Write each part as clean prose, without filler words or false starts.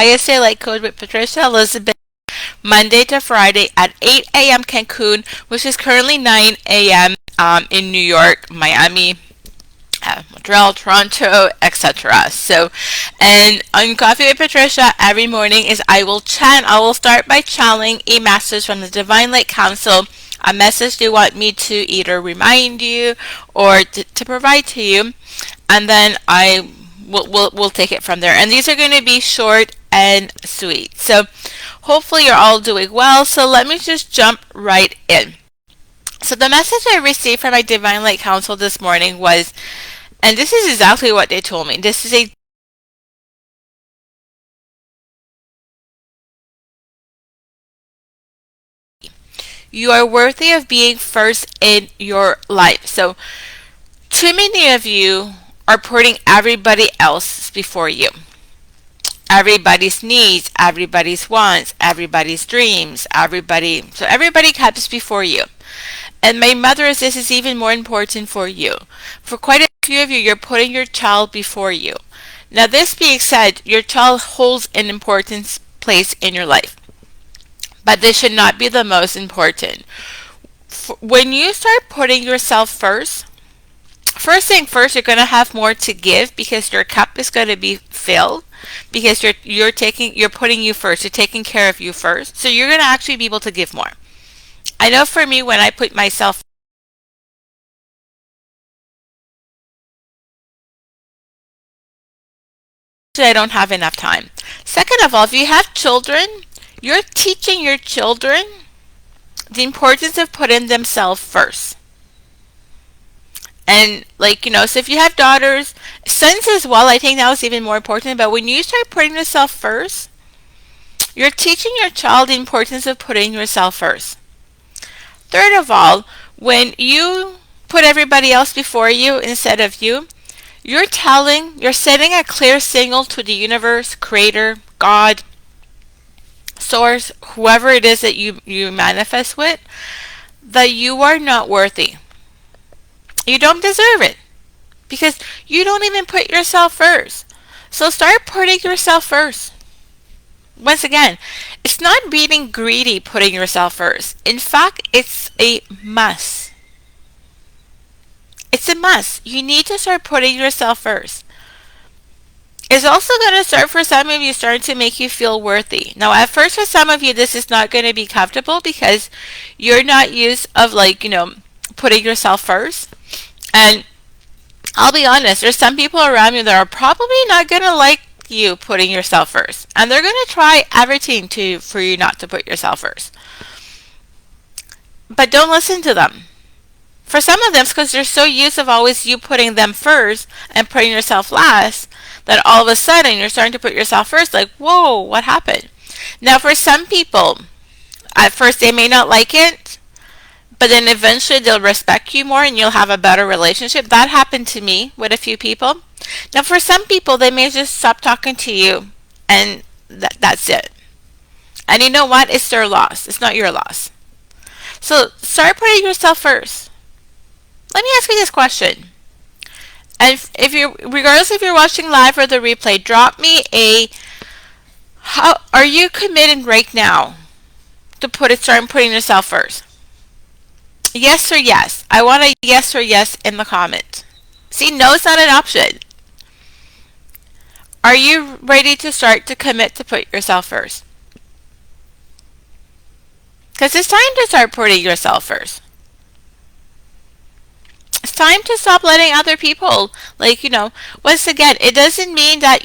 ISA Light Code with Patricia Elizabeth, Monday to Friday at 8 a.m. Cancun, which is currently 9 a.m. In New York, Miami, Montreal, Toronto, etc. So, and on Coffee with Patricia every morning is I will start by channeling a message from the Divine Light Council, a message they want me to either remind you or to provide to you, and then we'll take it from there. And these are going to be short and sweet. So hopefully you're all doing well. So let me just jump right in. So the message I received from my Divine Light Council this morning was, and this is exactly what they told me. This is a You are worthy of being first in your life. So too many of you are putting everybody else before you. Everybody's needs, everybody's wants, everybody's dreams, so everybody comes before you. And my mother says this is even more important for you. For quite a few of you, you're putting your child before you. Now, this being said, your child holds an important place in your life, but this should not be the most important. When you start putting yourself first thing first, you're going to have more to give because your cup is going to be filled, because you're putting you first, you're taking care of you first, so you're going to actually be able to give more. I know for me, when I put myself, I don't have enough time. Second of all, if you have children, you're teaching your children the importance of putting themselves first. And so if you have daughters, sons as well, I think that was even more important. But when you start putting yourself first, you're teaching your child the importance of putting yourself first. Third of all, when you put everybody else before you instead of you, you're sending a clear signal to the universe, creator, God, source, whoever it is that you manifest with, that you are not worthy. You don't deserve it because you don't even put yourself first. So start putting yourself first. Once again, it's not being greedy putting yourself first. In fact, it's a must. It's a must. You need to start putting yourself first. It's also going to start for some of you, starting to make you feel worthy. Now, at first, for some of you, this is not going to be comfortable because you're not used of putting yourself first. And I'll be honest, there's some people around you that are probably not going to like you putting yourself first. And they're going to try everything for you not to put yourself first. But don't listen to them. For some of them, it's because they're so used of always you putting them first and putting yourself last, that all of a sudden you're starting to put yourself first, like, whoa, what happened? Now, for some people, at first they may not like it, but then eventually they'll respect you more and you'll have a better relationship. That happened to me with a few people. Now, for some people, they may just stop talking to you and that's it. And you know what? It's their loss. It's not your loss. So start putting yourself first. Let me ask you this question. And regardless if you're watching live or the replay, drop me how are you committed right now to start putting yourself first? Yes or yes. I want a yes or yes in the comment. See, no is not an option. Are you ready to start to commit to put yourself first? Because it's time to start putting yourself first. It's time to stop letting other people, once again, it doesn't mean that,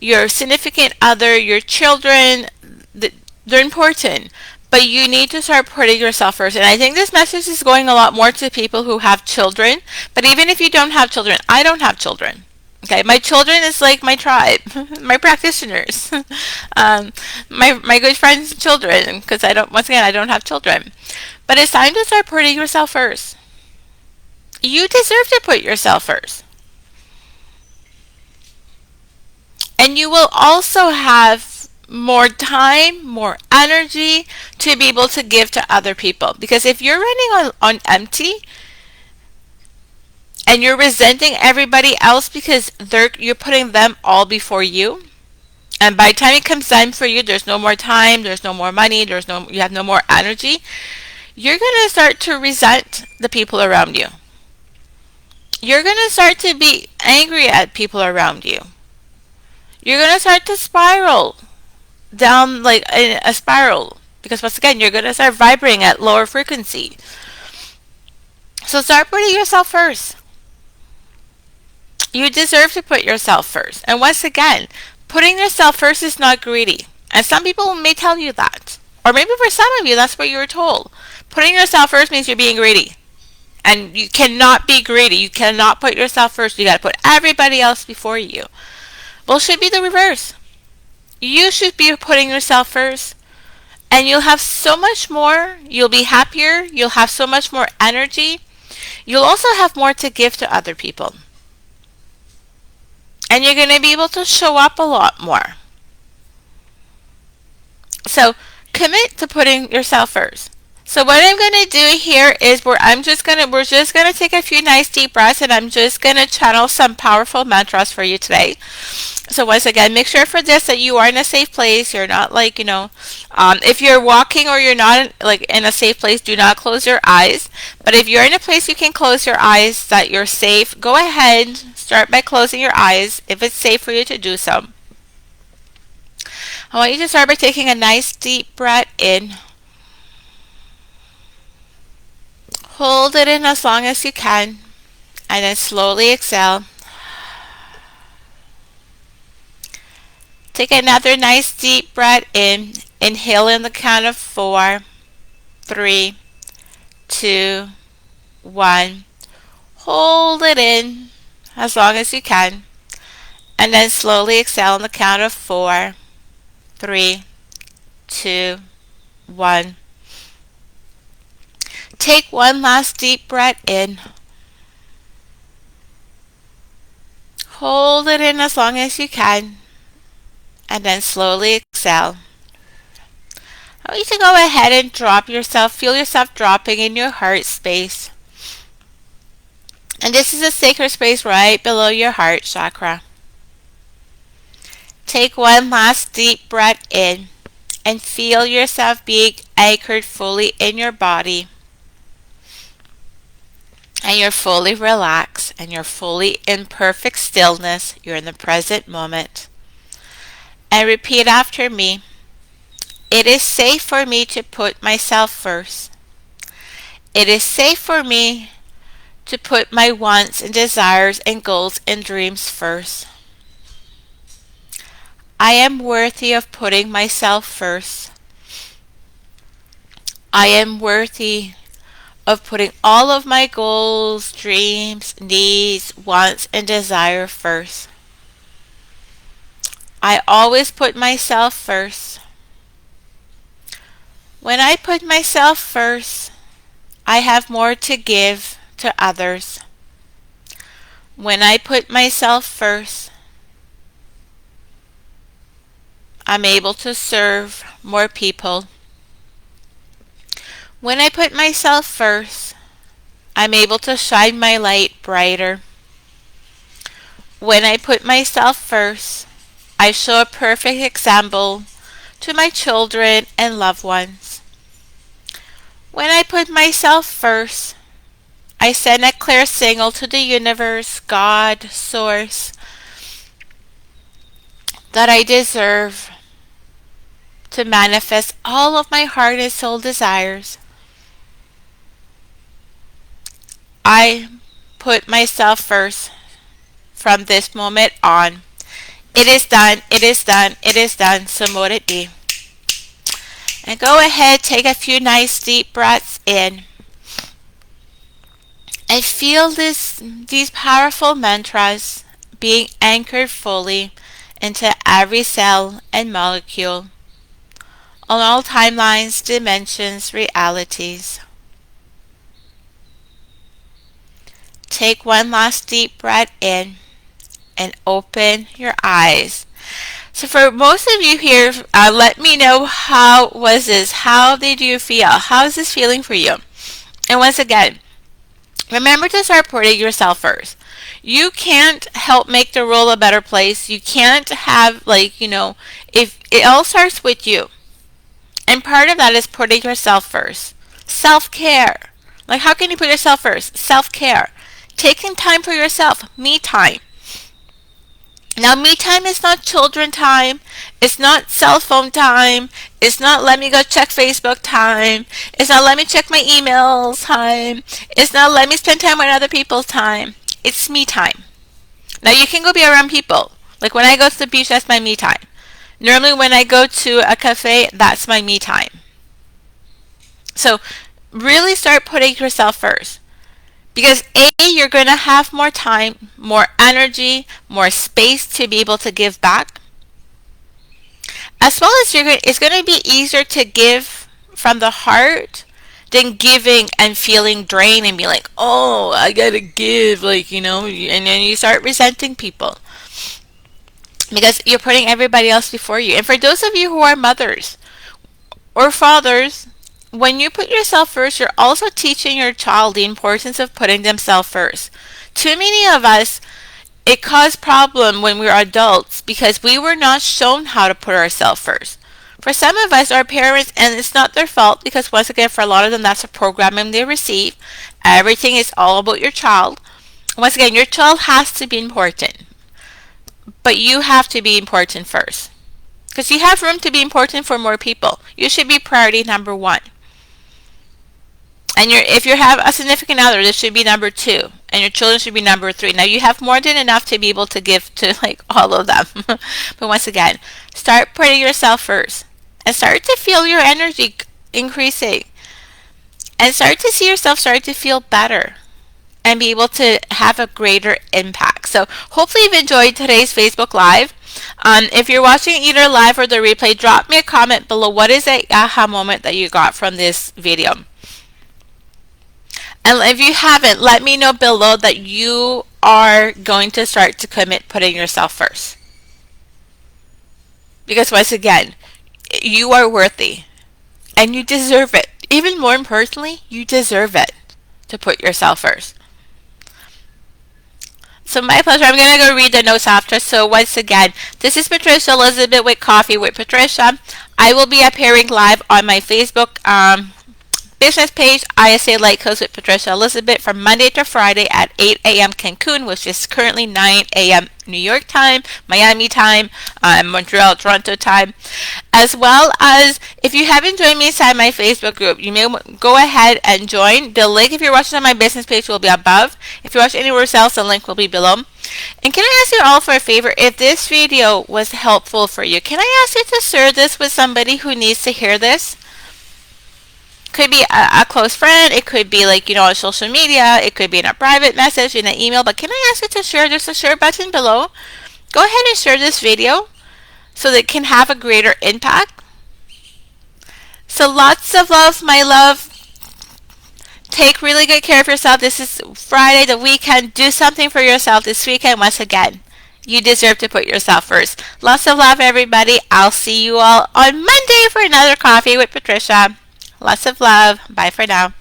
your significant other, your children, they're important. But you need to start putting yourself first. And I think this message is going a lot more to people who have children. But even if you don't have children, I don't have children. Okay, my children is like my tribe, my practitioners, my good friends' children. Because I don't have children. But it's time to start putting yourself first. You deserve to put yourself first. And you will also have more time, more energy to be able to give to other people. Because if you're running on empty and you're resenting everybody else because you're putting them all before you, And by the time it comes time for you, there's no more time, there's no more money, you have no more energy. You're going to start to resent the people around you. You're going to start to be angry at people around you. You're going to start to spiral down like in a spiral, because once again, you're going to start vibrating at lower frequency. So start putting yourself first. You deserve to put yourself first. And once again, putting yourself first is not greedy. And some people may tell you that. Or maybe for some of you, that's what you were told. Putting yourself first means you're being greedy. And you cannot be greedy. You cannot put yourself first. You got to put everybody else before you. Well, it should be the reverse. You should be putting yourself first. And you'll have so much more. You'll be happier. You'll have so much more energy. You'll also have more to give to other people. And you're going to be able to show up a lot more. So commit to putting yourself first. So what I'm going to do here is we're just going to take a few nice deep breaths, and I'm just going to channel some powerful mantras for you today. So once again, make sure for this that you are in a safe place. You're not like, if you're walking or you're not like in a safe place, do not close your eyes. But if you're in a place you can close your eyes, that you're safe, go ahead, start by closing your eyes if it's safe for you to do so. I want you to start by taking a nice deep breath in. Hold it in as long as you can, and then slowly exhale. Take another nice deep breath in. Inhale in the count of 4, 3, 2, 1. Hold it in as long as you can, and then slowly exhale in the count of 4, 3, 2, 1. Take one last deep breath in. Hold it in as long as you can, and then slowly exhale. I want you to go ahead and drop yourself, feel yourself dropping in your heart space. And this is a sacred space right below your heart chakra. Take one last deep breath in and feel yourself being anchored fully in your body. And you're fully relaxed, and you're fully in perfect stillness. You're in the present moment. And repeat after me. It is safe for me to put myself first. It is safe for me to put my wants and desires and goals and dreams first. I am worthy of putting myself first. I am worthy of putting all of my goals, dreams, needs, wants, and desire first. I always put myself first. When I put myself first, I have more to give to others. When I put myself first, I'm able to serve more people. When I put myself first, I'm able to shine my light brighter. When I put myself first, I show a perfect example to my children and loved ones. When I put myself first, I send a clear signal to the universe, God, Source, that I deserve to manifest all of my heart and soul desires. I put myself first from this moment on. It is done, it is done, it is done, so mote it be. And go ahead, take a few nice deep breaths in. And feel these powerful mantras being anchored fully into every cell and molecule, on all timelines, dimensions, realities. Take one last deep breath in and open your eyes. So for most of you here, let me know, how was this? How did you feel? How is this feeling for you? And once again, remember to start putting yourself first. You can't help make the world a better place. You can't have, like, if it all starts with you. And part of that is putting yourself first. Self-care. Like, how can you put yourself first? Self-care. Taking time for yourself. Me time. Now, me time is not children time. It's not cell phone time. It's not let me go check Facebook time. It's not let me check my emails time. It's not let me spend time with other people's time. It's me time. Now, you can go be around people. Like, when I go to the beach, that's my me time. Normally, when I go to a cafe, that's my me time. So, really start putting yourself first. Because A, you're going to have more time, more energy, more space to be able to give back. As well as it's going to be easier to give from the heart than giving and feeling drained and be like, oh, I got to give, like, and then you start resenting people. Because you're putting everybody else before you. And for those of you who are mothers or fathers, when you put yourself first, you're also teaching your child the importance of putting themselves first. Too many of us, it caused problem when we were adults because we were not shown how to put ourselves first. For some of us, our parents, and it's not their fault because once again, for a lot of them, that's the programming they receive. Everything is all about your child. Once again, your child has to be important. But you have to be important first. Because you have room to be important for more people. You should be priority number one. And if you have a significant other, this should be number two. And your children should be number three. Now, you have more than enough to be able to give to, like, all of them. But once again, start putting yourself first. And start to feel your energy increasing. And start to see yourself start to feel better. And be able to have a greater impact. So, hopefully you've enjoyed today's Facebook Live. If you're watching either live or the replay, drop me a comment below. What is the aha moment that you got from this video? And if you haven't, let me know below that you are going to start to commit putting yourself first. Because once again, you are worthy. And you deserve it. Even more importantly, you deserve it to put yourself first. So my pleasure. I'm going to go read the notes after. So once again, this is Patricia Elizabeth with Coffee with Patricia. I will be appearing live on my Facebook business page, ISA Light Coast with Patricia Elizabeth, from Monday to Friday at 8 a.m. Cancun, which is currently 9 a.m. New York time, Miami time, Montreal, Toronto time. As well as, if you haven't joined me inside my Facebook group, you may go ahead and join. The link, if you're watching on my business page, will be above. If you're watching anywhere else, the link will be below. And can I ask you all for a favor? If this video was helpful for you, can I ask you to share this with somebody who needs to hear this? Could be a close friend. It could be, like, on social media. It could be in a private message, in an email. But can I ask you to share? There's a share button below. Go ahead and share this video so that it can have a greater impact. So lots of love, my love. Take really good care of yourself. This is Friday, the weekend. Do something for yourself this weekend. Once again, you deserve to put yourself first. Lots of love, everybody. I'll see you all on Monday for another Coffee with Patricia. Lots of love. Bye for now.